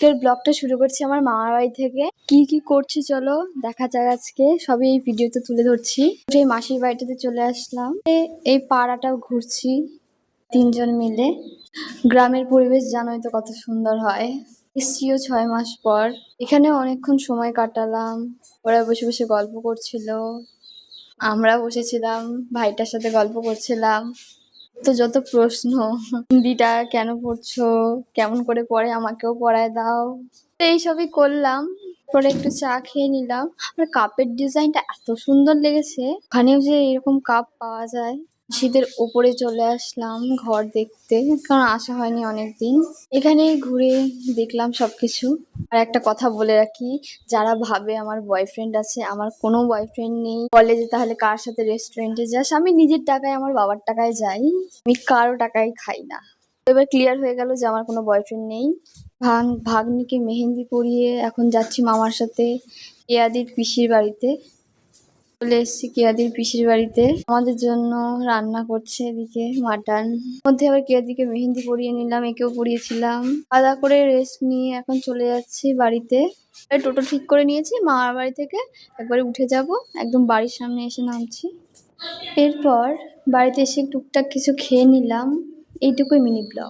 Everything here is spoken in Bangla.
আজকের ব্লগটা শুরু করছি আমার মামার বাড়ি থেকে। কি কি করছি চলো দেখা যাক। আজকে সবই এই ভিডিওতে তুলে ধরছি। এই মাসির বাড়িটাতে চলে আসলাম। এই পাড়াটাও ঘুরছি তিনজন মিলে। গ্রামের পরিবেশ জানোই তো কত সুন্দর হয়। এসছিও 6 মাস পর। এখানে অনেকক্ষণ সময় কাটালাম। ওরা বসে বসে গল্প করছিল, আমরা বসেছিলাম ভাইটার সাথে গল্প করছিলাম। তো যত প্রশ্ন, হিন্দিটা কেন পড়ছো, কেমন করে পড়ে আমাকেও পড়ায় দাও, তো এইসবই করলাম। পরে একটু চা খেয়ে নিলাম। আর কাপের ডিজাইনটা এত সুন্দর লেগেছে। ওখানেও যে এরকম কাপ পাওয়া যায়। শীতের ওপরে চলে আসলাম ঘর দেখতে, কারণ আসা হয়নি অনেকদিন। এখানেই ঘুরে দেখলাম সবকিছু। আর একটা কথা বলে রাখি, যারা ভাবে আমার বয়ফ্রেন্ড আছে, আমার কোনো বয়ফ্রেন্ড নেই, বলে যে তাহলে কার সাথে রেস্টুরেন্টে যাস, আমি নিজের টাকায় আমার বাবার টাকায় যাই, আমি কারো টাকায় খাই না। এবার ক্লিয়ার হয়ে গেল যে আমার কোনো বয়ফ্রেন্ড নেই। ভাগ্নিকে মেহেন্দি পরিয়ে এখন যাচ্ছি মামার সাথে কেয়াদির পিসির বাড়িতে। চলে এসেছি কেয়াদির পিসির বাড়িতে। আমাদের জন্য রান্না করছে এদিকে মাটন। মধ্যে আবার কেয়াদিকে মেহেন্দি পরিয়ে নিলাম, একেও পরিয়েছিলাম। আলাদা করে রেস্ট নিয়ে এখন চলে যাচ্ছি বাড়িতে। টোটো ঠিক করে নিয়েছি, মামার বাড়ি থেকে একবারে উঠে যাব, একদম বাড়ির সামনে এসে নামছি। এরপর বাড়িতে এসে টুকটাক কিছু খেয়ে নিলাম। এইটুকুই মিনি ব্লগ।